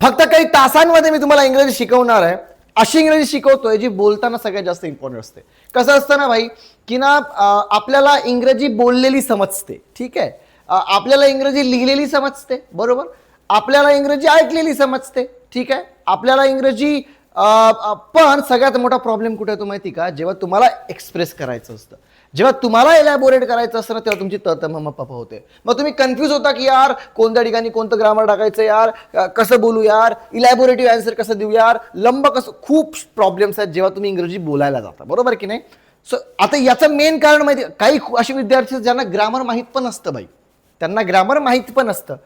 फक्त काही तासांमध्ये मी तुम्हाला इंग्रजी शिकवणार आहे. अशी इंग्रजी शिकवतोय जी बोलताना सगळ्यात जास्त इम्पॉर्टंट असते. कसं असतं ना भाई, की ना आपल्याला इंग्रजी बोललेली समजते, ठीक आहे, आपल्याला इंग्रजी लिहिलेली समजते, बरोबर, आपल्याला इंग्रजी ऐकलेली समजते, ठीक आहे, आपल्याला इंग्रजी पण सगळ्यात मोठा प्रॉब्लेम कुठे येतो माहिती का, जेव्हा तुम्हाला एक्सप्रेस करायचं असतं, जेव्हा तुम्हाला एलॅबोरेट करायचं असतं ना, तेव्हा तुमची मम्मा पप्पा होते. मग तुम्ही कन्फ्यूज होता की यार कोणत्या ठिकाणी कोणतं ग्रामर टाकायचं, यार कसं बोलू, यार इलॅबोरेटिव्ह आन्सर कसं देऊ, यार लंब कसं, खूप प्रॉब्लेम्स आहेत जेव्हा तुम्ही इंग्रजी बोलायला जाता, बरोबर की नाही. सो आता याचं मेन कारण माहिती, काही असे विद्यार्थी ज्यांना ग्रामर माहीत पण असतं भाई, त्यांना ग्रामर माहीत पण असतं,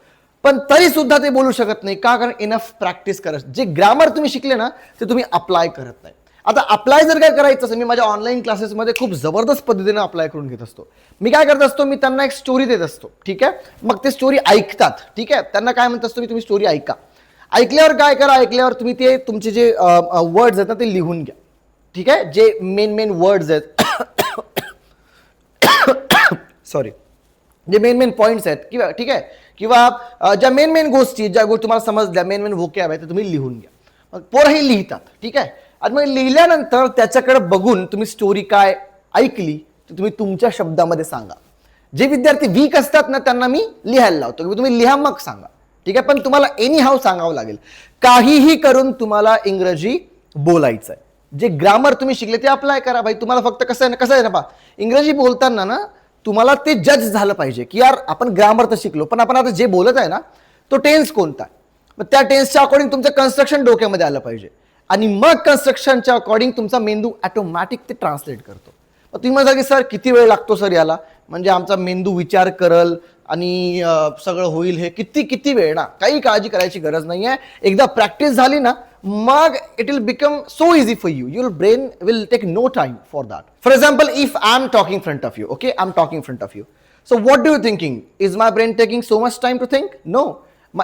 पण तरी सुद्धा ते बोलू शकत नाही का, कारण इनफ प्रॅक्टिस करत, जे ग्रामर तुम्ही शिकले ना ते तुम्ही अप्लाय करत नाही. आता अप्लाय जर काय करायचं असेल, मी माझ्या ऑनलाईन क्लासेसमध्ये खूप जबरदस्त पद्धतीने अप्लाय करून घेत असतो. मी काय करत असतो, मी त्यांना एक स्टोरी देत असतो, ठीक आहे, मग ते स्टोरी ऐकतात, ठीक आहे, त्यांना काय म्हणत असतो मी, तुम्ही स्टोरी ऐका, ऐकल्यावर काय करा, ऐकल्यावर तुम्ही ते तुमचे जे वर्ड्स आहेत ना ते लिहून घ्या, ठीक आहे, जे मेन वर्ड्स आहेत सॉरी, जे मेन पॉईंट्स आहेत किंवा ठीक आहे, किंवा ज्या मेन गोष्टी, ज्या गोष्टी तुम्हाला समजल्या, मेन व्होकॅब आहे ते तुम्ही लिहून घ्या. मग पोरंही लिहितात, ठीक आहे, आणि मग लिहिल्यानंतर त्याच्याकडे बघून तुम्ही स्टोरी काय ऐकली ते तुम्ही तुमच्या शब्दामध्ये सांगा. जे विद्यार्थी वीक असतात ना त्यांना मी लिहायला लावतो की तुम्ही लिहा मग सांगा, ठीक आहे, पण तुम्हाला एनी हाव सांगावं लागेल, काहीही करून तुम्हाला इंग्रजी बोलायचं आहे. जे ग्रामर तुम्ही शिकले ते अप्लाय करा भाई. तुम्हाला फक्त कसं आहे ना पा, इंग्रजी बोलताना ना तुम्हाला ते जज झालं पाहिजे की यार आपण ग्रामर तर शिकलो, पण आपण आता जे बोलत आहे ना तो टेन्स कोणता आहे, मग त्या टेन्सच्या अकॉर्डिंग तुमचं कन्स्ट्रक्शन डोक्यामध्ये आलं पाहिजे, आणि मग कन्स्ट्रक्शनच्या अकॉर्डिंग तुमचा मेंदू ऑटोमॅटिक ते ट्रान्सलेट करतो. मग तुम्ही म्हणता की सर किती वेळ लागतो सर याला, म्हणजे आमचा मेंदू विचार करल आणि सगळं होईल, हे किती वेळ ना, काही काळजी करायची गरज नाही आहे. एकदा प्रॅक्टिस झाली ना मग it will become so easy for you, your brain will take no time for that. For example, if I am talking front of you, okay, I am talking front of you, so what do you thinking? Is my brain taking so much time to think? No.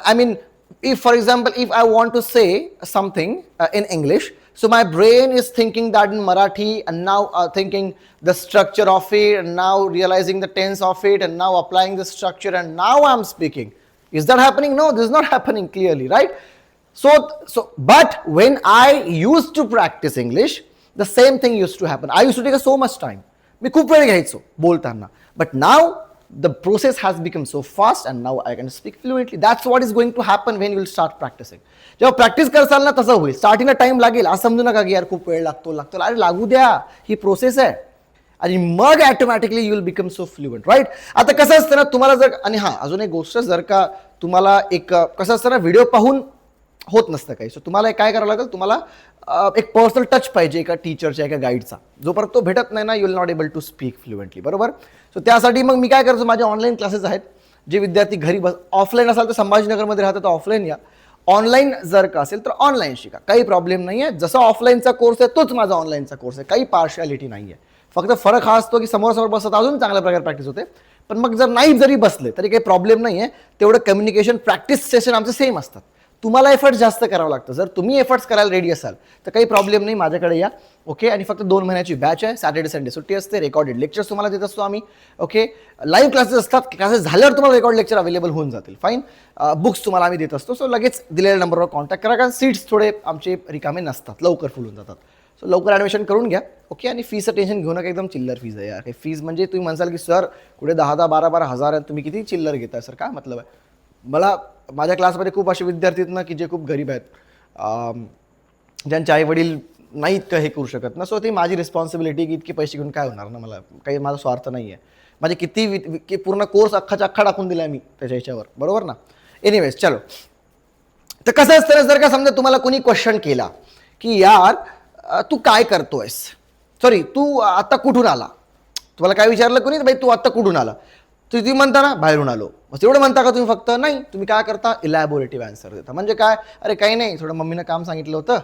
I mean, if for example, if I want to say something in English, so my brain is thinking that in Marathi, and now thinking the structure of it, and now realizing the tense of it, and now applying the structure, and now I'm speaking. Is that happening? No, this is not happening clearly, right? But when I used to practice English, the same thing used to happen. I used to take so much time. मी खूप वेळ घ्यायचो बोलताना, but now the process has become so fast and now I can speak fluently. That's what is going to happen when you will start practicing. जेव्हा practice करसाल ना तसं होईल. स्टार्टिंगला टाइम लागेल, असं समजू नका की यार खूप वेळ लागतो, अरे लागू द्या, ही प्रोसेस आहे, आणि मग automatically you will become so fluent, right. आता कसं असतं ना, तुम्हाला जर, आणि हां अजून एक गोष्ट, जर का तुम्हाला एक कसं असतं ना, व्हिडिओ पाहून होत नसतं काही, सो तुम्हाला काय करावं लागेल, तुम्हाला एक पर्सनल टच पाहिजे एका टीचरच्या, एका गाईडचा. जोपर्यंत तो भेटत नाही ना, you will not able to speak fluently, बरोबर. सो त्यासाठी मग मी काय करतो, माझे ऑनलाईन क्लासेस आहेत. जे विद्यार्थी घरी ऑफलाईन असाल तर संभाजीनगरमध्ये राहतात तर ऑफलाईन या, ऑनलाईन जर का असेल तर ऑनलाईन शिका, काही प्रॉब्लेम नाही आहे. जसा ऑफलाईनचा कोर्स आहे तोच माझा ऑनलाईनचा कोर्स आहे, काही पार्शियालिटी नाही आहे. फक्त फरक हा असतो की समोर बसत अजून चांगल्या प्रकारे प्रॅक्टिस होते, पण मग जर नाही जरी बसले तरी काही प्रॉब्लेम नाही आहे. तेवढं कम्युनिकेशन प्रॅक्टिस सेशन आमचे सेम असतात. तुम्हाला एफर्ट्स जास्त करावं लागतं. जर तुम्ही एफर्ट्स करायला रेडी असाल तर काही प्रॉब्लेम नाही, माझ्याकडे या, ओके. आणि फक्त 2 महिन्याची बॅच आहे, सॅटर्डे संडे सुट्टी असते, रेकॉर्डेड लेक्चर्स तुम्हाला देत असतो आम्ही, ओके. लाईव्ह क्लासेस असतात, क्लासेस झाल्यावर तुम्हाला रेकॉर्ड लेक्चर अवेलेबल होऊन जातील, फाईन. बुक्स तुम्हाला आम्ही देत असतो, सो लगेच दिलेल्या नंबरवर कॉन्टॅक्ट करा, कारण सीट्स थोडे आमचे रिकामे नसतात, लवकर फुल होऊन जातात. सो लवकर ॲडमिशन करून घ्या, ओके. आणि फीचं टेन्शन घेऊ नका, एकदम चिल्लर फीज आहे यार. हे फीज म्हणजे तुम्ही म्हणसाल की सर कुठे 10-10, 12-12 हजार आहे, तुम्ही किती चिल्लर घेताय सर, काय मतलब आहे. मला माझ्या क्लासमध्ये खूप असे विद्यार्थी आहेत ना की जे खूप गरीब आहेत, ज्यांचे आई वडील नाही इतकं हे करू शकत ना, सो ती माझी रिस्पॉन्सिबिलिटी की इतके पैसे घेऊन काय होणार ना, मला काही माझा स्वार्थ नाही आहे. माझे किती पूर्ण कोर्स अख्खाच्या अख्खा टाकून दिला आहे मी त्याच्या ह्याच्यावर, बरोबर ना. एनिवेज चलो, तर कसं असतं ना, जर का समजा तुम्हाला कोणी क्वेश्चन केला की यार तू काय करतोयस, सॉरी तू आत्ता कुठून आला, तुम्हाला काय विचारलं कोणी, भाई तू आत्ता कुठून आला, तुम्ही म्हणता ना बाहेरून आलो, बस एवढं म्हणता का तुम्ही, फक्त नाही, तुम्ही काय करता, इलॅबोरेटिव्ह आन्सर देता. म्हणजे काय, अरे काही नाही, थोडं मम्मीनं काम सांगितलं होतं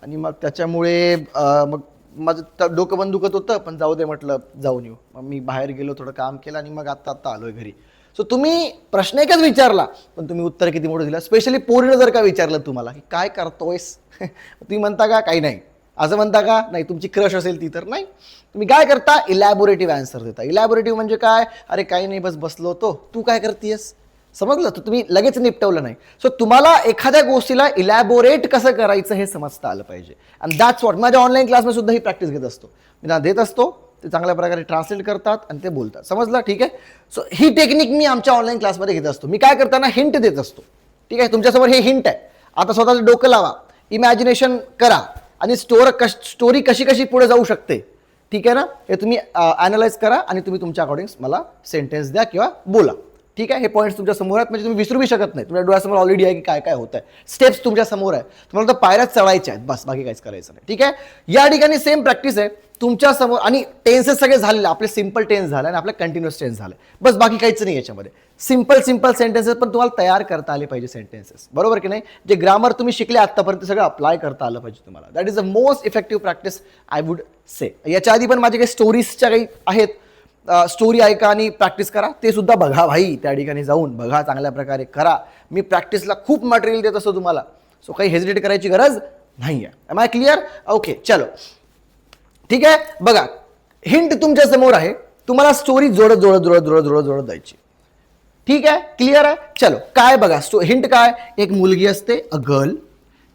आणि मग त्याच्यामुळे मग माझं डोकं पण दुखत होतं, पण जाऊ दे म्हटलं जाऊन येऊ, मग मी बाहेर गेलो, थोडं काम केलं आणि मग आत्ता आलोय घरी. सो तुम्ही प्रश्न एकच विचारला पण तुम्ही उत्तर किती मोठं दिलं. स्पेशली पोरीनं जर का विचारलं तुम्हाला की काय करतोयस, तुम्ही म्हणता का काही नाही, असं म्हणता का नाही, तुमची क्रश असेल ती तर नाही, तुम्ही काय करता, इलॅबोरेटिव्ह आन्सर देता. इलॅबोरेटिव्ह म्हणजे काय, अरे काही नाही बस बसलो होतो, तू काय करतेस, समजलं? तर तुम्ही लगेच निपटवलं नाही. सो तुम्हाला एखाद्या गोष्टीला इलॅबोरेट कसं करायचं हे समजता आलं पाहिजे. अँड दॅट्स वॉट माझ्या ऑनलाईन क्लासमध्ये सुद्धा ही प्रॅक्टिस घेत असतो. मी त्यांना देत असतो, ते चांगल्या प्रकारे ट्रान्सलेट करतात आणि ते बोलतात. समजलं? ठीक आहे. सो ही टेक्निक मी आमच्या ऑनलाईन क्लासमध्ये घेत असतो. मी काय करताना हिंट देत असतो. ठीक आहे, तुमच्यासमोर हे हिंट आहे. आता स्वतःचं डोकं लावा, इमॅजिनेशन करा आणि स्टोरी कशी कशी पुढे जाऊ शकते. ठीक आहे ना, हे तुम्ही ॲनालाइज करा आणि तुम्ही तुमच्या अकॉर्डिंग मला सेंटेन्स द्या किंवा बोला. ठीक आहे, हे पॉईंट्स तुमच्या समोर आहेत, म्हणजे तुम्ही विसरू शकत नाही. तुमच्या डोळ्यासमोर ऑलरेडी आहे की काय काय होत आहे. स्टेप्स तुमच्या समोर आहे, तुम्हाला तर पायऱ्या चढायच्या आहेत, बस बाकी काहीच करायचं नाही. ठीक आहे, या ठिकाणी सेम प्रॅक्टिस आहे तुमच्या समोर. आणि टेन्सेस सगळे झालेले, आपले सिम्पल टेन्स झाले आणि आपले कंटिन्युअस टेन्स झाले, बस बाकी काहीच नाही याच्यामध्ये. सिम्पल सेंटेन्सेस पण तुम्हाला तयार करता आले पाहिजे सेंटेन्सेस, बरोबर की नाही. जे ग्रामर तुम्ही शिकले आतापर्यंत सगळं अप्लाय करता आलं पाहिजे तुम्हाला. That is the most effective practice I would say. याच्या आधी पण माझे काही स्टोरीजच्या काही आहेत, स्टोरी ऐका आणि प्रॅक्टिस करा, ते सुद्धा बघा भाई, त्या ठिकाणी जाऊन बघा, चांगल्या प्रकारे करा. मी प्रॅक्टिसला खूप मटेरियल देत असतो तुम्हाला, सो काही हेजिटेट करायची गरज नाही आहे. M I clear? ओके, चलो ठीक आहे. बघा, हिंट तुमच्या समोर आहे, तुम्हाला स्टोरी जोडत जोडत जोडत जोडत जोडत जोडत द्यायची. ठीक आहे, क्लिअर आहे. चलो काय बघा, हिंट काय, एक मुलगी असते, अ गर्ल,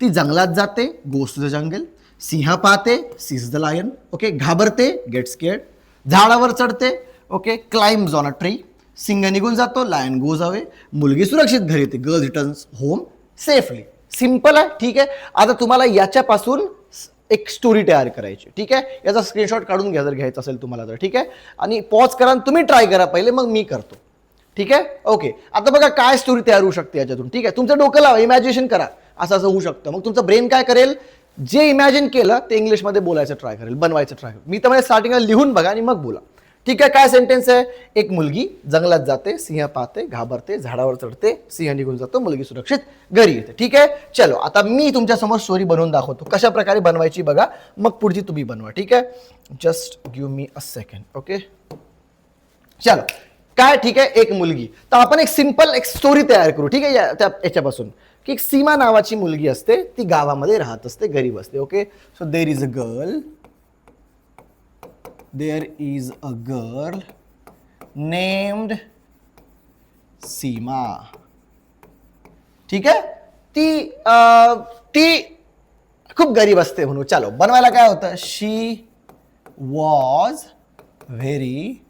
ती जंगलात जाते, गोस टू द जंगल, सिंह पाहते, सीज द लायन, ओके, घाबरते, गेट स्केर्ड, झाडावर चढते, okay, climbs on a tree, सिंह निघून जातो, लायन गोज अवे, मुलगी सुरक्षित घरी येते, girl returns home safely. Simple आहे. ठीक आहे, आता तुम्हाला याच्यापासून एक स्टोरी तयार करायची. ठीक आहे, याचा स्क्रीनशॉट काढून घ्या जर घ्यायचा असेल तुम्हाला तर. ठीक आहे, आणि पॉज करा, तुम्ही ट्राय करा पहिले, मग मी करतो. ठीक आहे, ओके. आता बघा काय स्टोरी तयार होऊ शकते याच्यातून. ठीक आहे, तुमचं डोकं लावा, इमॅजिनेशन करा, असं असं होऊ शकतं. मग तुमचं ब्रेन काय करेल, जे इमॅजिन केलं ते इंग्लिशमध्ये बोलायचं ट्राय करेल, बनवायचं ट्राय करेल. मी तर स्टार्टिंगला लिहून बघा आणि मग बोला. ठीक आहे, काय सेंटेन्स आहे, एक मुलगी जंगलात जाते, सिंह पाहते, घाबरते, झाडावर चढते, सिंह निघून जातो, मुलगी सुरक्षित घरी येते. ठीक आहे, चलो आता मी तुमच्या समोर स्टोरी बनवून दाखवतो, कशा प्रकारे बनवायची बघा, मग पुढची तुम्ही बनवा. ठीक आहे, just give me a second. Okay, चलो काय, ठीक आहे, एक मुलगी, तर आपण एक सिंपल एक स्टोरी तयार करू. ठीक आहे, याच्यापासून की एक सीमा नावाची मुलगी असते, ती गावामध्ये राहत असते, गरीब असते. Okay, so there is a girl, there is a girl named सीमा. ठीक आहे, ती खूप गरीब असते म्हणून. चलो बनवायला काय होतं, शी वॉज व्हेरी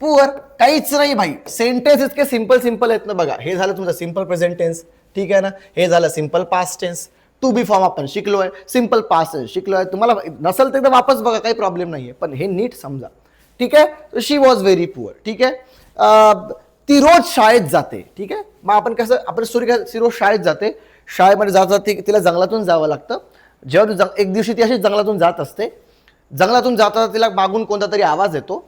पुअर. काहीच नाही भाई, सेंटेन्स इतके सिंपल आहेत ना. बघा, हे झालं तुमचं सिंपल प्रेझेंट टेन्स. ठीक आहे ना, हे झालं simple past tense. To be form आपण शिकलोय, सिंपल पास्ट टेन्स शिकलोय. तुम्हाला नसेल तर वापस बघा, काही प्रॉब्लेम नाहीये, पण हे नीट समजा. ठीक आहे, शी वॉज व्हेरी पुअर. ठीक आहे, ती रोज शाळेत जाते. ठीक आहे, मग आपण कसं, आपण ती रोज शाळेत जाते, शाळेमध्ये जात तिला जंगलातून जावं लागतं. जेव्हा एक दिवशी ती अशी जंगलातून जात असते, जंगलातून जाता तिला मागून कोणता तरी आवाज येतो.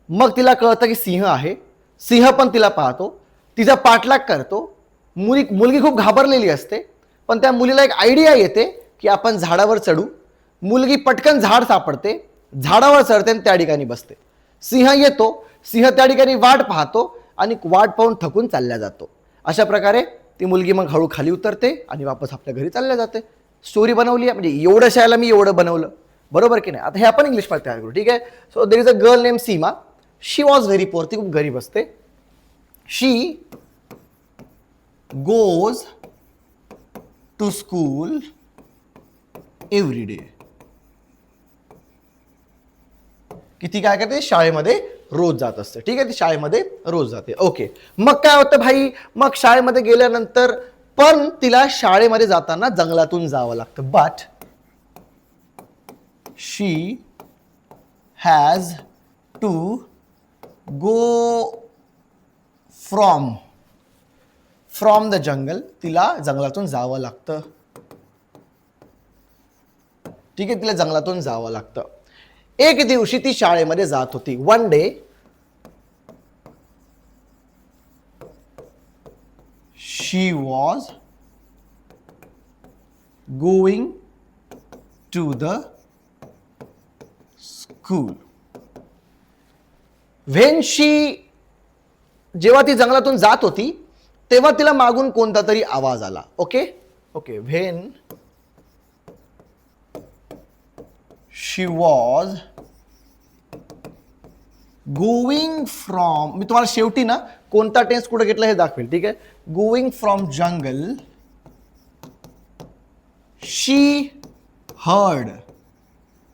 मग तिला कळतं की सिंह आहे, सिंह पण तिला पाहतो, तिचा पाठलाग करतो. मुलगी खूप घाबरलेली असते, पण त्या मुलीला एक आयडिया येते की आपण झाडावर चढू. मुलगी पटकन झाड सापडते, झाडावर चढते आणि त्या ठिकाणी बसते. सिंह येतो, सिंह त्या ठिकाणी वाट पाहतो आणि वाट पाहून थकून चालल्या जातो. अशा प्रकारे ती मुलगी मग हळू खाली उतरते आणि वापस आपल्या घरी चालल्या जाते. स्टोरी बनवली आहे, म्हणजे एवढं शाळेला मी एवढं बनवलं, बरोबर की नाही. आता हे आपण इंग्लिशमध्ये तयार करू. ठीक आहे, so there is a girl name Seema, she was very poor, ती खूप गरीब असते. She goes to school every day. की ती काय करते, शाळेमध्ये रोज जात असते. ठीक आहे, ती शाळेमध्ये रोज जाते. ओके, मग काय होतं भाई, मग शाळेमध्ये गेल्यानंतर पण तिला शाळेमध्ये जाताना जंगलातून जावं लागतं. But she has to go from the jungle, तिला जंगलातून जावं लागतं. ठीक आहे, तिला जंगलातून जावं लागतं. एक दिवशी ती शाळेमध्ये जात होती. One day she was going to the school. When she, जेव्हा ती जंगलातून जात होती तेव्हा तिला मागून कोणता तरी आवाज आला. Okay okay, when she was going from, मी तुम्हाला शेवटी ना कोणता टेन्स कुठे घेतला हे दाखवेल. ठीक आहे, going from jungle she heard,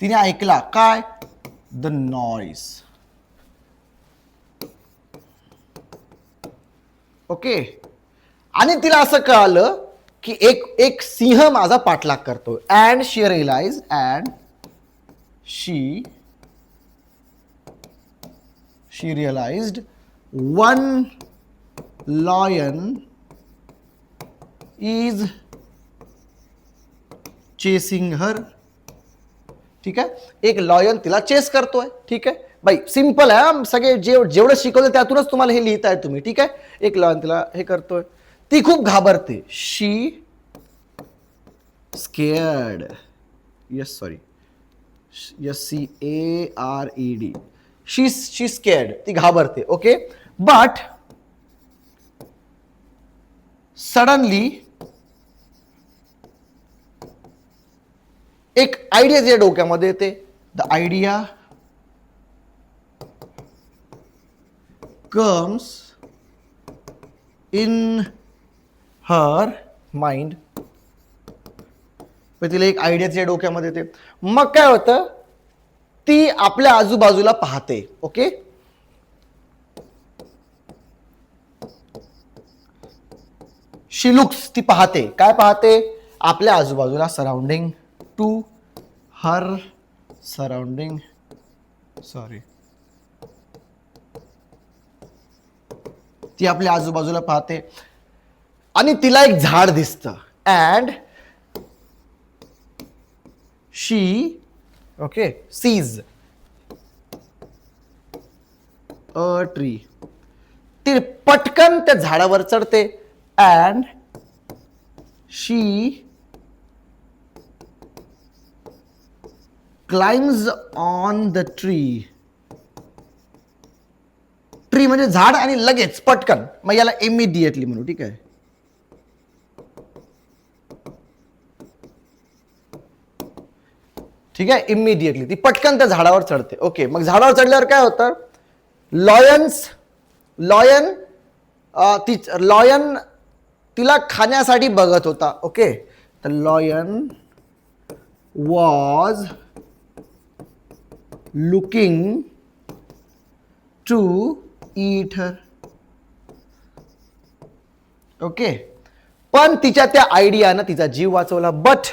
तिने ऐकला काय, द नॉइस. ओके, आणि तिला असं कळालं की एक सिंह माझा पाठलाग करतो. And she realise, and she realised one lion is chasing her. ठीक आहे, एक लॉयन तिला चेस करतोय. ठीक आहे बाई, सिंपल आहे. सगळे जेवढं शिकवलं त्यातूनच तुम्हाला हे लिहिताय तुम्ही. ठीक आहे, एक लॉयन तिला हे करतोय, ती खूप घाबरते. शी स्केअर्ड, यस सॉरी, SCARED, शी स्केअर्ड, ती घाबरते. ओके, बट सडनली एक आयडिया तिच्या डोक्यामध्ये येते. The idea comes in her mind. तिला एक आयडिया तिच्या डोक्यामध्ये येते. मग काय होतं, ती आपल्या आजूबाजूला पाहते. ओके, शी लुक्स, ती पाहते. काय पाहते, आपल्या आजूबाजूला, surrounding to her surrounding, sorry, ती आपल्या आजूबाजूला पाहते आणि तिला एक झाड दिसतं. And she okay sees a tree. ती पटकन त्या झाडावर चढते. And she climbs on the tree. Tree म्हणजे झाड, आणि लगेच पटकन, मग याला इमिडिएटली म्हणू. ठीक आहे, ठीक आहे, इमिडिएटली ती पटकन त्या झाडावर चढते. ओके, मग झाडावर चढल्यावर काय होतं, लॉयन तिला खाण्यासाठी बघत होता. ओके, तर lion was looking to eat her. Okay, पण तिच्या त्या आयडियानं तिचा जीव वाचवला. But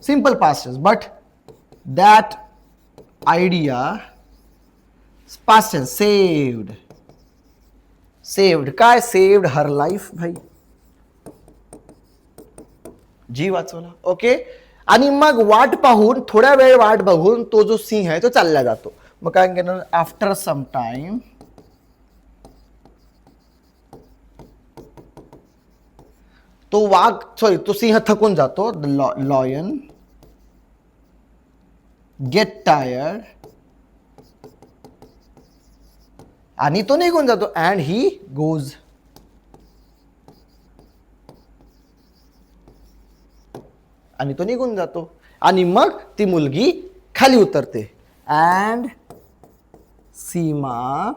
simple past tense, but that idea past tense saved काय, सेव्ड हर लाईफ. भाई, जीव वाचवला. ओके, आणि मग वाट पाहून, थोड्या वेळ वाट बघून तो जो सिंह आहे तो चालला जातो. मग काय करणार, आफ्टर सम टाइम तो सिंह थकून जातो. द लॉयन गेट टायर्ड, आणि तो निघून जातो. अँड ही गोज, आणि तो निघून जातो. आणि मग ती मुलगी खाली उतरते. अँड सीमा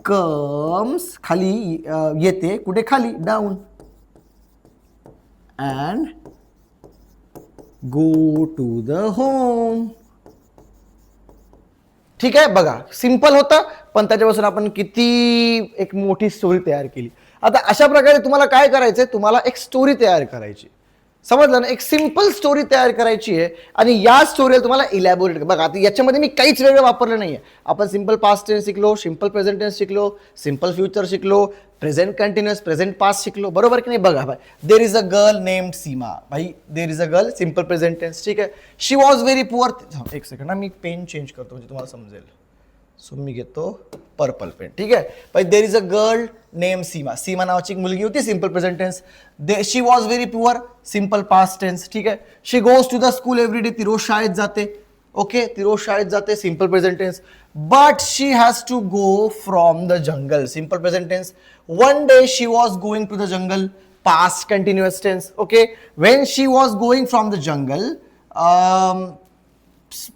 कम्स, खाली येते. कुठे, खाली, down. And go to the home. ठीक आहे, बघा सिंपल होतं, पण त्याच्यापासून आपण किती एक मोठी स्टोरी तयार केली. आता अशा प्रकारे तुम्हाला काय करायचंय, तुम्हाला एक स्टोरी तयार करायची. समजलं ना, एक सिंपल स्टोरी तयार करायची आहे, आणि या स्टोरीला तुम्हाला इलॅबोरेट. बघा, आता याच्यामध्ये मी काहीच वेगळं वापरलं नाहीये. आपण सिंपल पास्ट टेन्स शिकलो, सिंपल प्रेझेंट टेन्स शिकलो, सिंपल फ्युचर शिकलो, प्रेझेंट कंटिन्युअस, प्रेझेंट पास्ट शिकलो, बरोबर की नाही. बघा भाई, there is a girl named Seema. भाई, there is a girl, simple present tense. ठीक आहे, शी वॉज व्हेरी पुअर. एक सेकंड ना, मी पेन चेंज करतो म्हणजे तुम्हाला समजेल. सो मी घेतो पर्पल पेन. ठीक आहे, पण there is a girl name Seema. Seema नावाची एक मुलगी होती, simple present tense. She was very poor, simple past tense. ठीक आहे, she goes to the school every day. ती रोज शाळेत जाते. ओके, ती रोज शाळेत जाते, simple present tense. But she has to go from the jungle, simple present tense. One day she was going to the jungle, past continuous tense. Okay, when she was going from the jungle,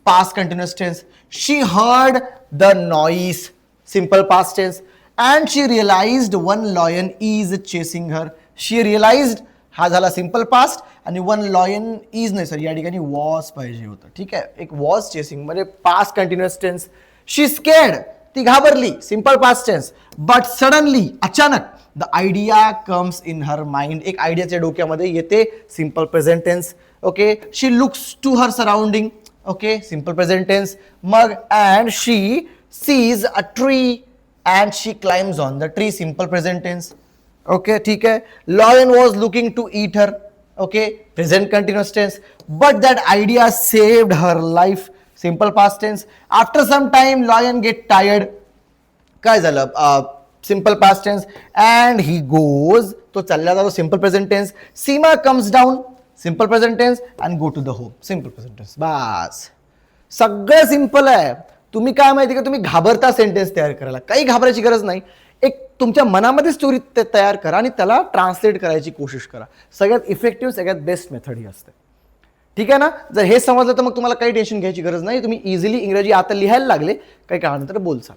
past continuous tense. She heard the noise, simple past tense. And she realised one lion is chasing her. She realised हा झाला simple past आणि one lion is नाही sir या ठिकाणी was पाहिजे होतं. ठीक आहे, एक वॉज चेसिंग म्हणजे past continuous tense. She scared ती घाबरली simple past tense. But suddenly अचानक the idea comes in her mind एक आयडियाच्या डोक्यामध्ये येते simple present tense. Okay, she looks to her surrounding. Okay, simple present tense. मग and she sees a tree and she climbs on the tree simple present tense. Okay, ठीक आहे. Lion was looking to eat her. Okay, present continuous tense. But that idea saved her life simple past tense. After some time lion get tired. काय झालं simple past tense. And he goes तो चालला जातो simple present tense. Seema comes down simple present tense and go to the home simple present tense. बस सगळं simple आहे. तुम्ही काय माहिती का, तुम्ही घाबरता सेंटेन्स तयार करायला, काही घाबरायची गरज नाही. एक तुमच्या मनामध्ये स्टोरी तयार करा आणि त्याला ट्रान्सलेट करायची कोशिश करा. सगळ्यात इफेक्टिव्ह सगळ्यात बेस्ट मेथड ही असते. ठीक आहे ना. जर हे समजलं तर मग तुम्हाला काही टेन्शन घ्यायची गरज नाही. तुम्ही इझिली इंग्रजी आता लिहायला लागले, काही काळानंतर बोलचाल.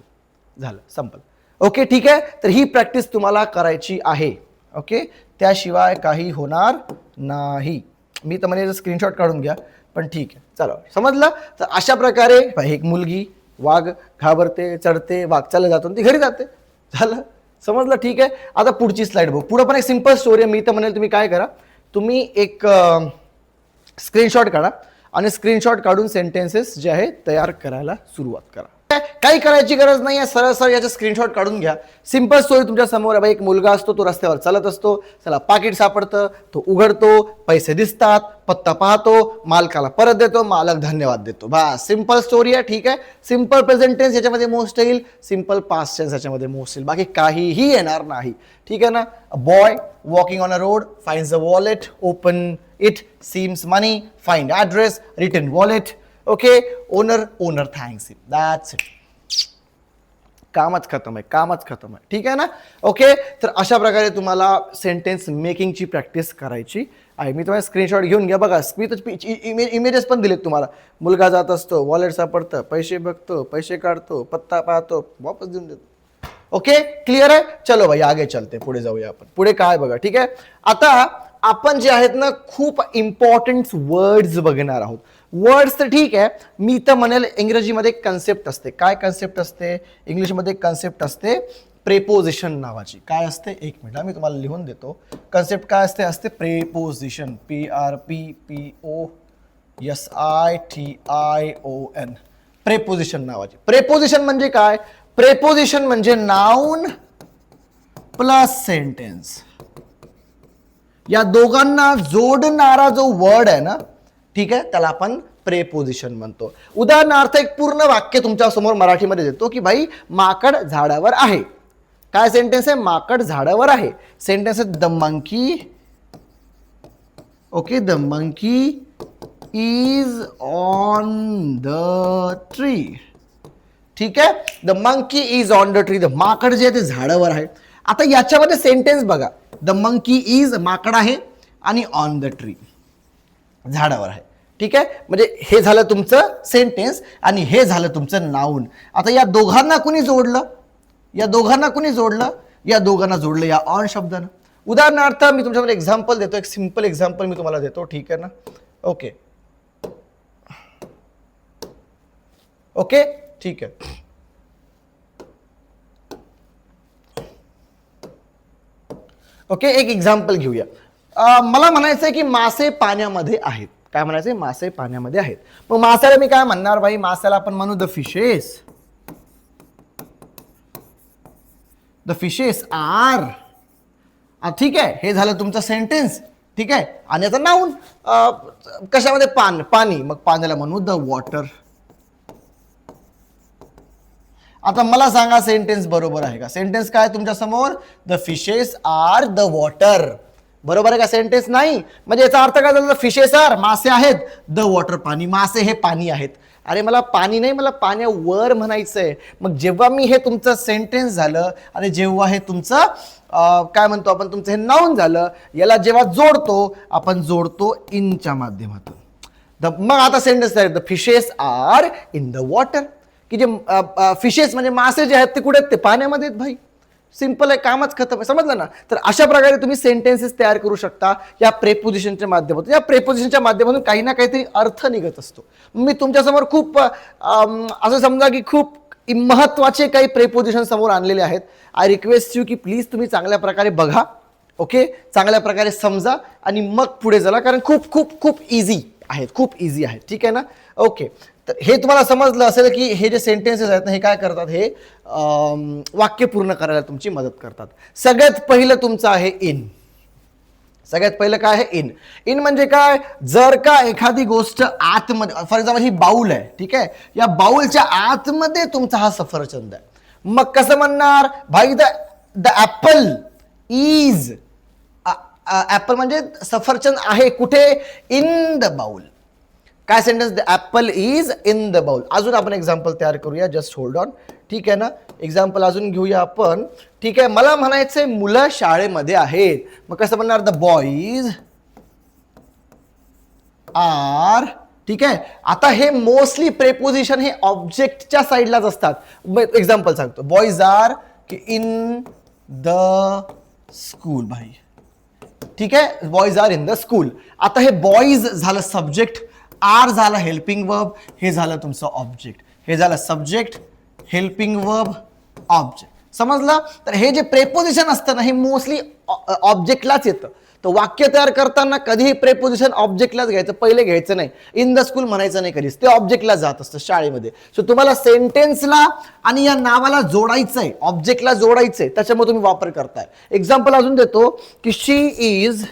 झालं, संपल. ओके, ठीक आहे. तर ही प्रॅक्टिस तुम्हाला करायची आहे. ओके, त्याशिवाय काही होणार नाही. मी तर म्हणजे स्क्रीनशॉट काढून घ्या, पण ठीक आहे. चला, समजलं. तर अशा प्रकारे एक मुलगी वाघ घाबरते, चढते, वाघ चालला जातो, ती घरी जाते. झालं, समजलं. ठीक आहे. आता पुढची स्लाइड बघू. पुढे पण एक सिंपल स्टोरी आहे. मी तर म्हणेल तुम्ही काय करा, तुम्ही एक स्क्रीनशॉट काढा आणि स्क्रीनशॉट काढून सेंटेन्सेस जे आहे तयार करायला सुरुवात करा. काही करायची गरज नाही आहे. सरळ सरळ याचे स्क्रीनशॉट काढून घ्या. सिंपल स्टोरी तुमच्या समोर आहे. एक मुलगा असतो, तो रस्त्यावर चालत असतो, त्याला पाकिट सापडतं, तो उघडतो, पैसे दिसतात, पत्ता पाहतो, मालकाला परत देतो, मालक धन्यवाद देतो. बस सिंपल स्टोरी आहे. ठीक आहे. सिंपल प्रेझेंट टेन्स याच्यामध्ये मोस्ट येईल, सिंपल पास्ट टेन्स याच्यामध्ये मोस्ट येईल, बाकी काहीही येणार नाही. ठीक आहे ना. A boy walking on a road finds a wallet, open it, seems money, find address, return wallet. Okay, owner thanks him. That's it. कामच खतम आहे, कामच खतम आहे. ठीक आहे ना. ओके, तर अशा प्रकारे तुम्हाला सेंटेन्स मेकिंगची प्रॅक्टिस करायची आहे. मी तुम्हाला स्क्रीनशॉट घेऊन घ्या. बघा, मी तर इमेजेस पण दिलेत तुम्हाला. मुलगा जात असतो, वॉलेट सापडतं, पैसे बघतो, पैसे काढतो, पत्ता पाहतो, वापस देऊन देतो. ओके, क्लिअर आहे. चलो भाई आगे चलते, पुढे जाऊया आपण. पुढे काय बघा. ठीक आहे. आता आपण जे आहेत ना खूप इम्पॉर्टंट वर्ड्स बघणार आहोत. वर्ड्स तर ठीक आहे, मी तर म्हणेल इंग्रजीमध्ये एक कन्सेप्ट असते. काय कन्सेप्ट असते इंग्लिशमध्ये? एक कन्सेप्ट असते प्रेपोजिशन नावाची. काय असते? एक मिनिट मी तुम्हाला लिहून देतो. कन्सेप्ट काय असते प्रेपोजिशन. PRPPOSITION प्रेपोजिशन नावाची. प्रेपोजिशन म्हणजे काय? प्रेपोजिशन म्हणजे नाउन प्लस सेंटेन्स, या दोघांना जोडणारा जो वर्ड आहे ना, ठीक आहे, त्याला आपण प्रेपोजिशन म्हणतो. उदाहरणार्थ एक पूर्ण वाक्य तुमच्या समोर मराठीमध्ये देतो की भाई माकड झाडावर आहे. काय सेंटेन्स आहे? माकड झाडावर आहे. सेंटेन्स आहे the monkey. Okay, the monkey is on the tree. ठीक आहे, the monkey is on the tree. The माकड जे आहे ते झाडावर आहे. आता याच्यामध्ये सेंटेन्स बघा. द मंकी इज माकड आहे आणि ऑन द ट्री झाडावर आहे. ठीक आहे, म्हणजे हे झालं तुमचं सेंटेन्स आणि हे झालं तुमचं नाऊन. आता या दोघांना कुणी जोडलं? या दोघांना जोडलं या ऑन शब्दानं. उदाहरणार्थ मी तुमच्याकडे एक्झाम्पल देतो, एक सिंपल एक्झाम्पल मी तुम्हाला देतो. ठीक आहे ना. ओके ओके, ठीक आहे. ओके, एक एक्झाम्पल घेऊया. मला म्हणायचं आहे की मासे पाण्यामध्ये आहेत. काय म्हणायचंय? मासे पाण्यामध्ये आहेत. मग माशाला मी काय म्हणणार भाई? माशाला आपण म्हणू the fishes. The fishes are. ठीक आहे, हे झालं तुमचं सेंटेन्स. ठीक आहे, आणि आता नाऊन कशामध्ये? पाणी. मग पाण्याला म्हणू द वॉटर. आता मला सांगा सेंटेन्स बरोबर आहे का? सेंटेन्स काय तुमच्या समोर? The fishes are the water. बरोबर आहे का सेंटेन्स? नाही. म्हणजे याचा अर्थ काय झाला? फिशेस आर मासे आहेत, द वॉटर पाणी. मासे हे पाणी आहेत. अरे मला पाणी नाही, मला पाण्यावर म्हणायचंय. मग जेव्हा मी हे तुमचं सेंटेन्स झालं आणि जेव्हा हे तुमचं काय म्हणतो आपण, तुमचं हे नाउन झालं, याला जेव्हा आपण जोडतो इनच्या माध्यमातून. मग आता सेंटेन्स आहे the fishes are in the water. की जे फिशेस म्हणजे मासे जे आहेत ते कुठे आहेत? ते पाण्यामध्ये आहेत भाई. सिंपल आहे, कामच खतम आहे. समजलं ना? तर अशा प्रकारे तुम्ही सेंटेन्सेस तयार करू शकता या प्रेपोजिशनच्या माध्यमातून. या प्रेपोजिशनच्या माध्यमातून काही ना काहीतरी अर्थ निघत असतो. मी तुमच्यासमोर खूप असं समजा की खूप महत्वाचे काही प्रेपोजिशन समोर आणलेले आहेत. आय रिक्वेस्ट यू की प्लीज तुम्ही चांगल्या प्रकारे बघा, ओके, चांगल्या प्रकारे समजा आणि मग पुढे चला, कारण खूप खूप खूप इझी आहेत, खूप इझी आहेत. ठीक आहे ना? ओके, तर हे तुम्हाला समजलं असेल की हे जे सेंटेन्सेस आहेत ना, हे काय करतात, हे वाक्य पूर्ण करायला तुमची मदत करतात. सगळ्यात पहिलं तुमचं आहे इन. सगळ्यात पहिलं काय आहे? इन. इन म्हणजे काय? जर का एखादी गोष्ट आतमध्ये, फॉर एक्झाम्पल ही बाउल आहे, ठीक आहे, या बाउलच्या आतमध्ये तुमचा हा सफरचंद आहे, मग कसं म्हणणार भाई? द ऍपल इज, ऍपल म्हणजे सफरचंद आहे कुठे? In the bowl. काय sentence? The apple is in the bowl. अजून आपण एक्झाम्पल तयार करूया, जस्ट होल्ड ऑन. ठीक आहे ना? एक्झाम्पल अजून घेऊया आपण. ठीक आहे, मला म्हणायचंय मुलं शाळेमध्ये आहेत, मग कसं म्हणणार? The boys are. ठीक आहे, आता हे मोस्टली प्रेपोजिशन हे ऑब्जेक्टच्या साईडलाच असतात. एक्झाम्पल सांगतो, boys are in the school. भाई ठीक आहे, boys are in the school. आता हे बॉईज झालं सब्जेक्ट, आर झालं हेल्पिंग वर्ब, हे झालं तुमचं ऑब्जेक्ट. हे झालं सब्जेक्ट, हेल्पिंग वर्ब, ऑब्जेक्ट. समजलं? तर हे जे प्रेपोजिशन असतं ना, हे मोस्टली ऑब्जेक्टलाच येतं. तर वाक्य तयार करताना कधीही प्रेपोजिशन ऑब्जेक्टलाच घ्यायचं, पहिले घ्यायचं नाही. इन द स्कूल म्हणायचं नाही कधीच, ते ऑब्जेक्टला जात असतं शाळेमध्ये. सो तुम्हाला सेंटेन्सला आणि या नावाला जोडायचंय, ऑब्जेक्टला जोडायचंय, त्याच्यामुळे तुम्ही वापर करताय. एक्झाम्पल अजून देतो की she is,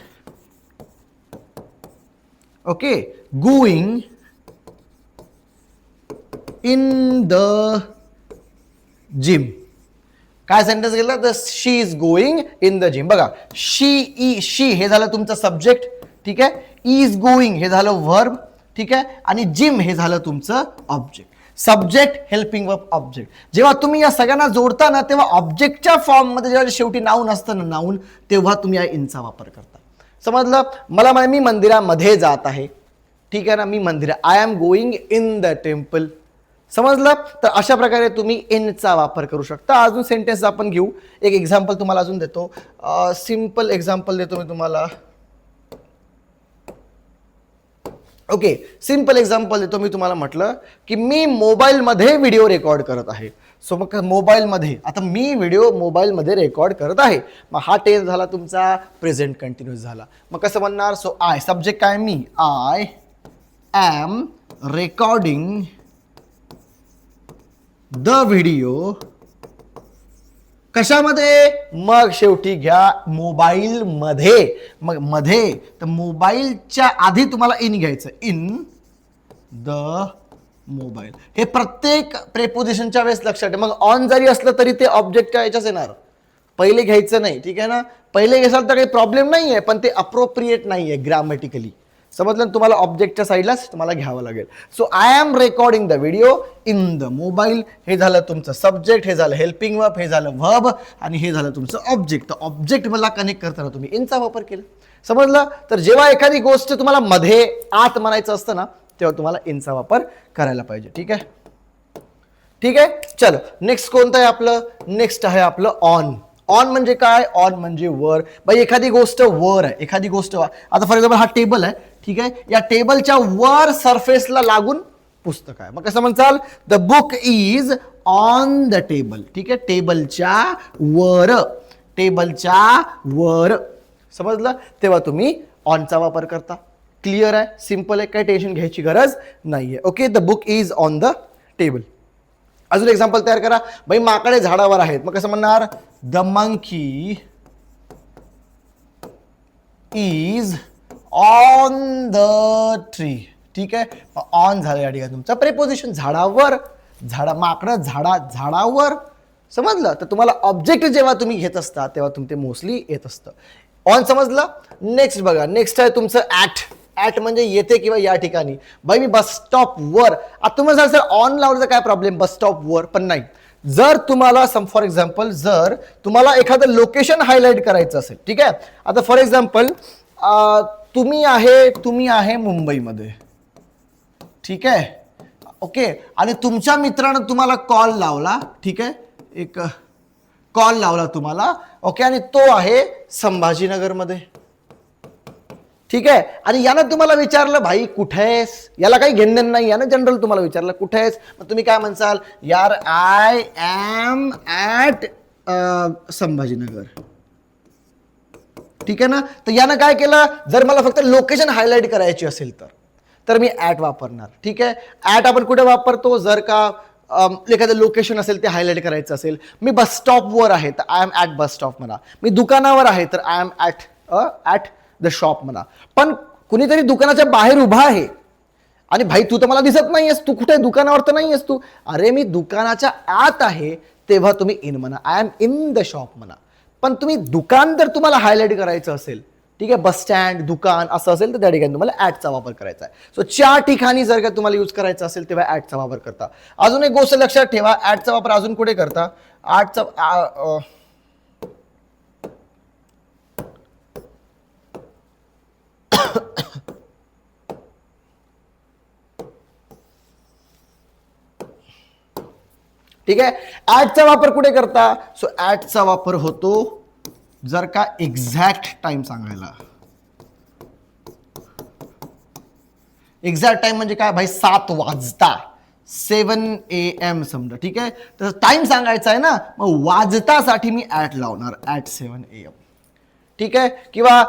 okay, going in the gym. काय सेंटेन्स गेला? तर she is going in the gym. बघा, शी हे झालं तुमचं सब्जेक्ट, ठीक आहे, इज गोइंग हे झालं वर्ब, ठीक आहे, आणि जिम हे झालं तुमचं object. Subject, helping verb, object. जेव्हा तुम्ही या सगळ्यांना जोडता ना, तेव्हा ऑब्जेक्टच्या फॉर्ममध्ये जेव्हा शेवटी नाऊन असतं ना, नाऊन, तेव्हा तुम्ही या इनचा वापर करता. समजलं? मला मी मंदिरामध्ये जात आहे, ठीक आहे ना, मी I am going in the temple. समजलं? तर अशा प्रकारे तुम्ही इनचा वापर करू शकता. अजून सेंटेन्स आपण घेऊ. एक एक्झाम्पल तुम्हाला अजून देतो, सिंपल एक्झाम्पल देतो मी तुम्हाला. ओके, सिंपल एक्झाम्पल देतो मी तुम्हाला. म्हटलं की मी मोबाईलमध्ये व्हिडिओ रेकॉर्ड करत आहे. सो मग मोबाईलमध्ये, आता मी व्हिडिओ मोबाईलमध्ये रेकॉर्ड करत आहे, मग हा टेन्स झाला तुमचा प्रेझेंट कंटिन्यूअस झाला. मग कसं म्हणणार? सो आय, सब्जेक्ट काय? मी, I am recording the video. कशामध्ये? मग शेवटी घ्या मोबाईल मध्ये. मग मध्ये, तर मोबाईलच्या आधी तुम्हाला इन घ्यायचं, इन द मोबाईल. हे प्रत्येक प्रेपोजिशनच्या वेळेस लक्षात ठेवा. मग ऑन जरी असलं तरी ते ऑब्जेक्टच्या याच्याच येणार, पहिले घ्यायचं नाही. ठीक आहे ना? पहिले घ्याल तर काही प्रॉब्लेम नाहीये, पण ते अप्रोप्रिएट नाहीये ग्रामॅटिकली. समजलं? तुम्हाला ऑब्जेक्टच्या साईडलाच तुम्हाला घ्यावं लागेल. So I am recording the video in the mobile. हे झालं तुमचं सब्जेक्ट, हे झालं हेल्पिंग वर्ब, हे झालं वर्ब, आणि हे झालं तुमचं ऑब्जेक्ट. तर ऑब्जेक्ट मला कनेक्ट करताना तुम्ही इनचा वापर केला. समजलं? तर जेव्हा एखादी गोष्ट तुम्हाला मध्ये, आत म्हणायचं असतं ना, तेव्हा तुम्हाला इनचा वापर करायला पाहिजे. ठीक आहे? ठीक आहे, चलो नेक्स्ट कोणतं आहे आपलं? नेक्स्ट आहे आपलं ऑन. ऑन म्हणजे काय? ऑन म्हणजे वर. बाई एखादी गोष्ट वर आहे, एखादी गोष्ट, आता फॉर एक्झाम्पल हा टेबल आहे, ठीक आहे, या टेबलच्या वर सरफेसला लागून पुस्तक आहे. मग कसं म्हणचाल? The book is on the table. ठीक आहे, टेबलच्या वर, टेबलच्या वर. समजलं? तेव्हा तुम्ही ऑनचा वापर करता. क्लिअर आहे? सिंपल आहे, काही टेन्शन घ्यायची गरज नाहीये. Okay, the book is on the table. अजून एक्झाम्पल तयार करा. बाई माकडे झाडावर आहेत, मग कसं म्हणणार? The monkey is on the tree. ठीक आहे, ऑन झालं या ठिकाणी तुमचं प्रेपोजिशन. झाडावर, माकडं झाडावर. समजलं? तर तुम्हाला ऑब्जेक्ट जेव्हा तुम्ही घेत असता तेव्हा तुमचे मोस्टली येत असतं ऑन. समजलं? नेक्स्ट बघा, नेक्स्ट आहे तुमचं ऍट. ऍट म्हणजे येथे किंवा या ठिकाणी. बाई मी बस स्टॉप वर. आता तुम्हाला सर ऑन लावलं काय प्रॉब्लेम बस स्टॉप वर? पण नाही. जर तुम्हाला फॉर एक्झाम्पल जर तुम्हाला एखादं लोकेशन हायलाइट करायचं असेल, ठीक आहे, आता फॉर एक्झाम्पल तुम्ही आहे मुंबईमध्ये, ठीक आहे, ओके, आणि तुमच्या मित्रानं तुम्हाला कॉल लावला, ठीक आहे, एक कॉल लावला तुम्हाला, ओके, आणि तो आहे संभाजीनगरमध्ये. ठीक आहे. आणि यानं तुम्हाला विचारलं भाई कुठे आहेस, याला काही घेणं नाही, यानं जनरल तुम्हाला विचारलं कुठे आहेस, मग तुम्ही काय म्हणसाल, यार आय एम ॲट संभाजीनगर. ठीक आहे ना. तर यानं काय केलं, जर मला फक्त लोकेशन हायलाइट करायची असेल तर मी ॲट वापरणार. ठीक आहे. ॲट आपण कुठे वापरतो, जर का एखादं लोकेशन असेल ते हायलाइट करायचं असेल. मी बस स्टॉपवर आहे तर I am at bus stop म्हणा. मी दुकानावर आहे तर I am at the shop म्हणा. पण कुणीतरी दुकानाच्या बाहेर उभा आहे आणि भाई तू तर मला दिसत नाहीयेस, तू कुठे दुकानावर तर नाहीयेस तू. अरे मी दुकानाच्या आत आहे, तेव्हा तुम्ही इन म्हणा, I am in the shop म्हणा. पण तुम्ही दुकान जर तुम्हाला हायलाइट करायचं असेल, ठीक आहे, बस स्टँड, दुकान असं असेल तर त्या ठिकाणी तुम्हाला ॲटचा वापर करायचा आहे. सो 4 ठिकाणी जर का तुम्हाला यूज करायचा असेल तेव्हा ॲटचा वापर करता. अजून एक गोष्ट लक्षात ठेवा, ॲटचा वापर अजून कुठे करता, ठीक आहे. ॲटचा वापर कुठे करता, सो ॲटचा वापर होतो जर का एक्झॅक्ट टाइम सांगायला. एक्झॅक्ट टाइम म्हणजे काय भाई, 7 वाजता, 7 AM समजा. ठीक आहे. तर टाइम सांगायचा आहे ना, मग वाजतासाठी मी ॲट लावणार, ॲट 7 AM. ठीक आहे. किंवा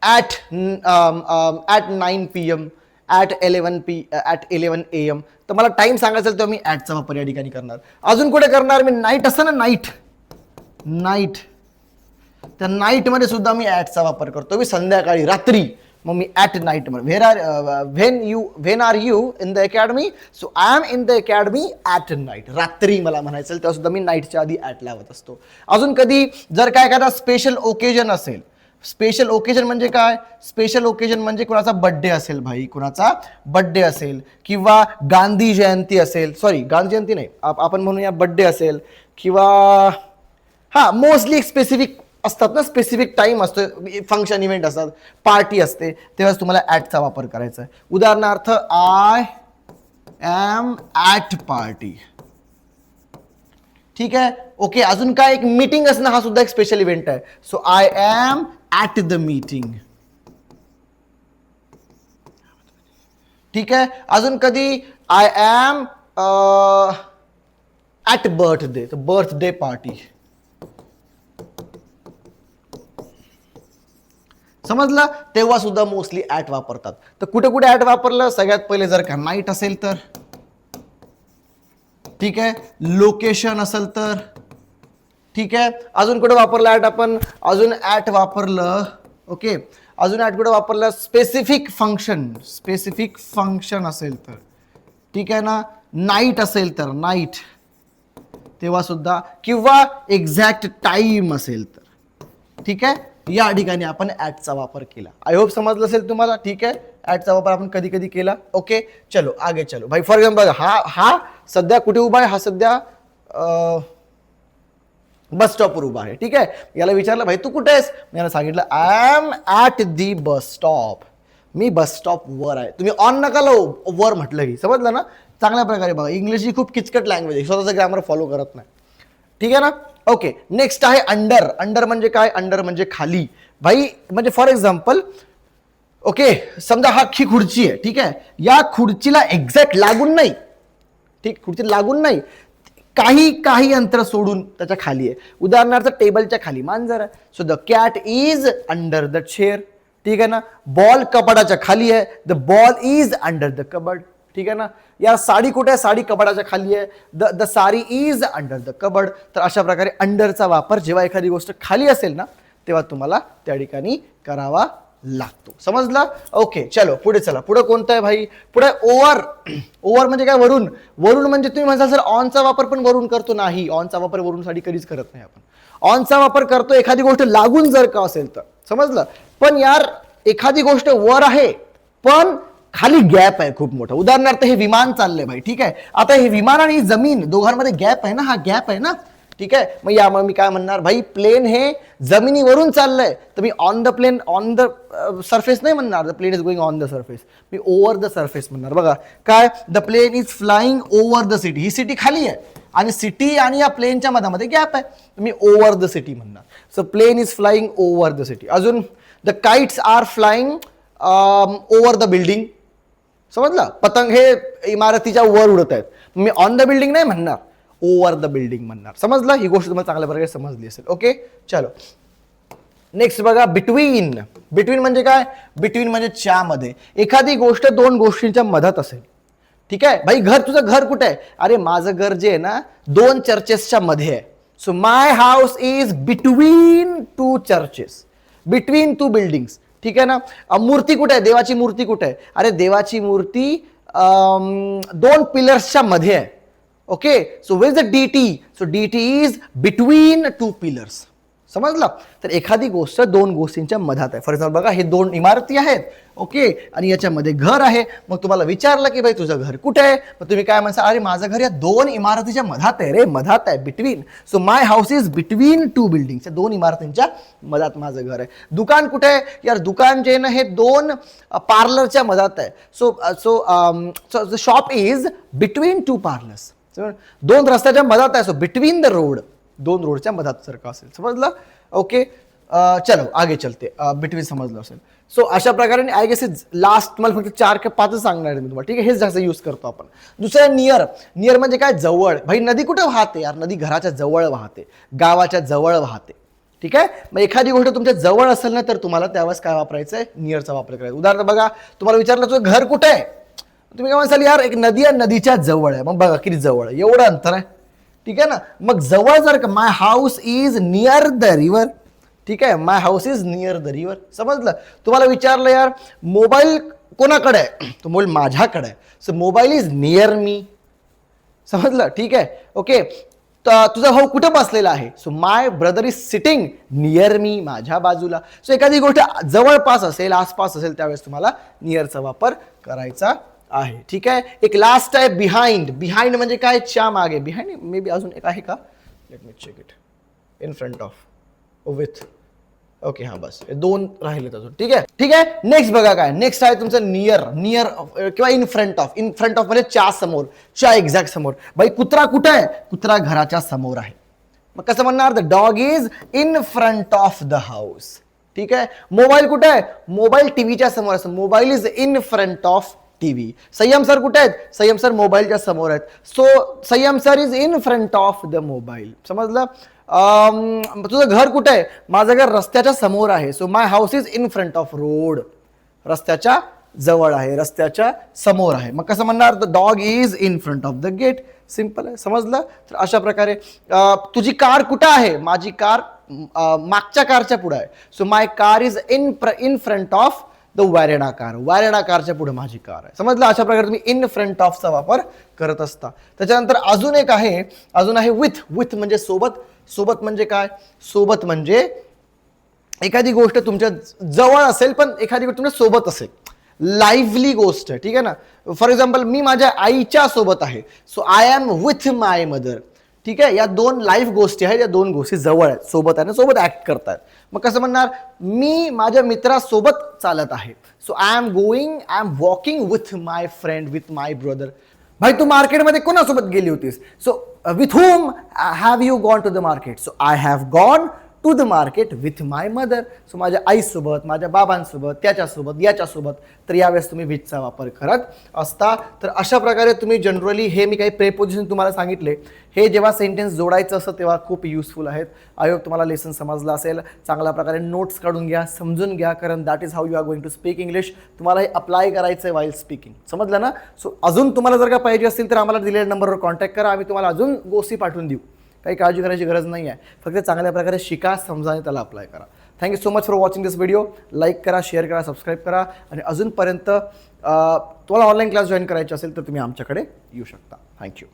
ॲट 9 PM, ॲट 11 AM. तर मला टाइम सांगायचा तर मी ॲटचा वापर या ठिकाणी करणार. अजून कुठे करणार मी, नाईट असतं ना, नाईट, त्या नाईटमध्ये सुद्धा मी ॲटचा वापर करतो. मी संध्याकाळी, रात्री, मग मी ॲट नाईट म्हणून. When are you in the academy, so I am in the academy at night. रात्री मला म्हणायचं तेव्हा सुद्धा मी नाईटच्या आधी ॲट लावत असतो. अजून कधी जर काय एखादा स्पेशल ओकेजन असेल, स्पेशल ओकेजन म्हणजे काय, स्पेशल ओकेजन म्हणजे कुणाचा बर्थडे असेल भाई, कुणाचा बर्थडे असेल किंवा गांधी जयंती असेल, सॉरी गांधी जयंती नाही, आपण म्हणूया बर्थडे असेल, किंवा हा मोस्टली स्पेसिफिक असतात ना, स्पेसिफिक टाइम असतो, फंक्शन इव्हेंट असतात, पार्टी असते, तेव्हाच तुम्हाला ॲटचा वापर करायचा आहे. उदाहरणार्थ आय एम ॲट पार्टी. ठीक आहे. ओके. अजून काय, एक मीटिंग असणं हा सुद्धा एक स्पेशल इव्हेंट आहे. So I am at the meeting. ठीक आहे. अजून कधी आय एम ॲट बर्थडे, तर बर्थडे पार्टी. समजलं. तेव्हा सुद्धा मोस्टली ॲट वापरतात. तर कुठे कुठे ॲट वापरलं, सगळ्यात पहिले जर का नाईट असेल तर, ठीक आहे, लोकेशन असेल तर, ठीक आहे. अजून कुठे वापरलं ॲट आपण, अजून ॲट वापरलं, ओके, अजून ॲट कुठे वापरलं, स्पेसिफिक फंक्शन असेल तर, ठीक आहे ना, नाईट असेल तर नाईट, तेव्हा सुद्धा, किंवा एक्झॅक्ट टाइम असेल तर, ठीक आहे, या ठिकाणी आपण ॲटचा वापर केला. आय होप समजलं असेल तुम्हाला. ठीक आहे. ॲटचा वापर आपण कधी कधी केला. ओके. चलो आगे चलो भाई. फॉर एक्झाम्पल हा सध्या कुठे उभा आहे, हा सध्या बस स्टॉपवर उभा आहे. ठीक आहे. याला विचारलं भाई तू कुठे आहेस, मी याला सांगितलं I am at the bus stop. मी बस स्टॉप वर आहे. तुम्ही ऑन नका लावू, वर म्हटलं की, समजलं ना. चांगल्या प्रकारे बघा, इंग्लिश ही खूप किचकट लँग्वेज आहे, स्वतःचं ग्रामर फॉलो करत नाही. ठीक आहे ना. ओके. नेक्स्ट आहे अंडर. अंडर म्हणजे काय, अंडर म्हणजे खाली भाई. म्हणजे फॉर एक्झाम्पल, ओके, समजा हा खुर्ची आहे, ठीक आहे, या खुर्चीला एक्झॅक्ट लागून नाही, ठीक, खुर्ची लागून नाही, काही अंतर सोडून त्याच्या खाली आहे. उदाहरणार्थ टेबलच्या खाली मांजर आहे. So the cat is under the chair. ठीक आहे ना. बॉल कपाटाच्या खाली आहे, the ball is under the cupboard. ठीक आहे ना. या साडी कुठे आहे, साडी कपाटाच्या खाली आहे, the sari is under the cupboard. तर अशा प्रकारे अंडरचा वापर जेव्हा एखादी गोष्ट खाली असेल ना, तेव्हा तुम्हाला त्या ठिकाणी करावा लागतो. समजला. ओके. चलो पुढे चला. पुढे कोणतं आहे भाई, पुढे ओव्हर. ओव्हर म्हणजे काय, वरून. वरून म्हणजे तुम्ही म्हणता सर ऑनचा वापर पण वरून करतो, नाही, ऑनचा वापर वरून साठी कधीच करत नाही आपण. ऑनचा वापर करतो एखादी गोष्ट लागून जर का असेल तर, समजलं. पण यार एखादी गोष्ट वर आहे पण खाली गॅप आहे खूप मोठा. उदाहरणार्थ हे विमान चाललंय भाई. ठीक आहे. आता हे विमान आणि जमीन दोघांमध्ये गॅप आहे ना, हा गॅप आहे ना. ठीक आहे. मग यामुळे मी काय म्हणणार भाई, प्लेन हे जमिनीवरून चाललंय तर मी on the plane, on the surface नाही म्हणणार, the plane is going on the surface, मी ओव्हर द सरफेस म्हणणार. बघा काय, the plane is flying over the city. ही सिटी खाली आहे आणि सिटी आणि या प्लेनच्या मधामध्ये गॅप आहे, तुम्ही ओव्हर द सिटी म्हणणार. So plane is flying over the city. अजून the kites are flying over the building. समजलं, पतंग हे इमारतीच्या वर उडत आहेत, मी ऑन द बिल्डिंग नाही म्हणणार, ओव्हर द बिल्डिंग म्हणणार. समजलं, ही गोष्ट तुम्हाला चांगल्या प्रकारे समजली असेल. ओके, चलो नेक्स्ट बघा, बिटवीन. बिटवीन म्हणजे काय? बिटवीन म्हणजे च्यामध्ये. एखादी गोष्ट दोन गोष्टींच्या मधात असेल. ठीक आहे भाई, घर, तुझं घर कुठे आहे? अरे माझं घर जे आहे ना दोन चर्चेसच्या मध्ये आहे. So my house is between to churches, between two buildings. ठीक आहे ना. मूर्ती कुठे आहे? देवाची मूर्ती कुठे आहे? अरे देवाची मूर्ती दोन पिलर्सच्या मध्ये आहे. Okay, so where the DT? So DT is between two pillars. समजलं. तर एखादी गोष्ट दोन गोष्टींच्या मधात आहे. फॉर एक्झाम्पल बघा, हे दोन इमारती आहेत. ओके, आणि याच्यामध्ये घर आहे. मग तुम्हाला विचारलं की भाई तुझं घर कुठे आहे? मग तुम्ही काय म्हणता? अरे माझं घर या दोन इमारतीच्या मधात आहे रे, मधात आहे, between. So my house is between to buildings. दोन इमारतींच्या मधात माझं घर आहे. दुकान कुठे आहे? यार दुकान जे ना हे दोन पार्लरच्या मधात आहे. So so the shop is between to parlours. दोन रस्त्याच्या मधात आहे. सो बिटवीन द रोड, दोन रोडच्या मधात सारखं असेल. समजलं. ओके, चलो आगे चलते. बिटवीन समजलं असेल. सो अशा प्रकारे आय गेस लास्ट मला फक्त 4 का 5 सांगणार आहे मी तुम्हाला. ठीक आहे, हेच जास्त यूज करतो आपण. दुसरं नियर. नियर म्हणजे काय? जवळ. भाई नदी कुठे वाहते? यार नदी घराच्या जवळ वाहते, गावाच्या जवळ वाहते. ठीक आहे, मग एखादी गोष्ट तुमच्या जवळ असेल ना तर तुम्हाला त्यावेळेस काय वापरायचं आहे? नियरचा वापर करायचा. उदाहरण बघा, तुम्हाला विचारलं तुझं घर कुठे आहे? तुम्ही काय म्हणसाल? यार एक नदी आहे, नदीच्या जवळ आहे. मग बघा किती जवळ आहे, एवढं अंतर आहे. ठीक आहे ना. मग जवळ जर का, my house is near the river. ठीक आहे, my house is near the river. समजलं. तुम्हाला विचारलं यार मोबाईल कोणाकडे आहे? तो मोबाईल माझ्याकडे आहे. So mobile is near me. समजलं. ठीक आहे. ओके, तर तुझा भाऊ कुठे बसलेला आहे? So my brother is sitting near me, माझ्या बाजूला. सो एखादी गोष्ट जवळपास असेल, आसपास असेल, त्यावेळेस तुम्हाला नियरचा वापर करायचा आहे. ठीक आहे. एक लास्ट आहे बिहाइंड. बिहाइंड म्हणजे काय? च्या मागे. बिहाइंड मे बी अजून एक आहे का? Let me check it. In front of, with. Okay, हा बस हे दोन राहिलेत अजून. ठीक आहे. ठीक आहे, नेक्स्ट बघा काय? नेक्स्ट आहे तुमचं नियर. नियर किंवा in front of. In front of म्हणजे च्या समोर, च्या एक्झॅक्ट समोर. भाई कुत्रा कुठे आहे? कुत्रा घराच्या समोर आहे. मग कसं म्हणणार? The dog is in front of the house. ठीक आहे. मोबाईल कुठे आहे? मोबाईल टीव्हीच्या समोर असतो. Mobile is in front of TV. संयम सर कुठे आहेत? संयम सर मोबाईलच्या समोर आहेत. सो संयम sir is in front of the mobile. समजलं. तुझं घर कुठे आहे? माझं घर रस्त्याच्या समोर आहे. So my house is in front of road. रस्त्याच्या जवळ आहे, रस्त्याच्या समोर आहे. मग कसं म्हणणार? The dog is in front of the gate. Simple आहे. समजलं. तर अशा प्रकारे तुझी कार कुठं आहे? माझी कार मागच्या कारच्या पुढे आहे. So my car is in front of the Verna car. Verna कारच्या पुढे माझी कार आहे. समजलं. अशा प्रकारे तुम्ही इन फ्रंट ऑफचा वापर करत असता. त्याच्यानंतर अजून एक आहे, अजून आहे विथ. विथ म्हणजे सोबत. सोबत म्हणजे काय? सोबत म्हणजे एखादी गोष्ट तुमच्या जवळ असेल पण एखादी गोष्ट तुमच्या सोबत असेल, लाईव्हली गोष्ट. ठीक आहे ना. फॉर एक्झाम्पल मी माझ्या आईच्या सोबत आहे. So I am with my mother. ठीक आहे. या दोन लाईव्ह गोष्टी आहेत, या दोन गोष्टी जवळ आहेत, सोबत आहे, सोबत ऍक्ट करतायत. मग कसं म्हणणार? मी माझ्या मित्रासोबत चालत आहे. So I am walking with my friend, with my brother. भाई तू मार्केटमध्ये कोणासोबत गेली होतीस? So with whom have you gone to the market? So I have gone to the market with my mother. So माझ्या आईसोबत, माझ्या बाबांसोबत, त्याच्यासोबत, याच्यासोबत. तर यावेळेस तुम्ही विथचा वापर करत असता. तर अशा प्रकारे तुम्ही जनरली हे मी काही प्रेपोजिशन तुम्हाला सांगितले, हे जेव्हा सेंटेन्स जोडायचं असतं तेव्हा खूप युजफुल आहेत. आय होप तुम्हाला लेसन समजला असेल. चांगल्या प्रकारे नोट्स काढून घ्या, समजून घ्या, कारण that is how you are going to speak English. तुम्हाला हे अप्लाय करायचं आहे वाईल स्पीकिंग. समजलं ना. सो अजून तुम्हाला जर का पाहिजे असतील तर आम्हाला दिलेल्या नंबरवर कॉन्टॅक्ट करा. आम्ही तुम्हाला अजून गोष्टी पाठवून देऊ. काही काळजी करायची गरज नाही आहे. फक्त चांगल्या प्रकारे शिका, समजा आणि त्याला अप्लाय करा. Thank you so much for watching this video. Like करा, शेअर करा, सबस्क्राईब करा. आणि अजूनपर्यंत तुम्हाला ऑनलाईन क्लास जॉईन करायचे असेल तर तुम्ही आमच्याकडे येऊ शकता. थँक्यू.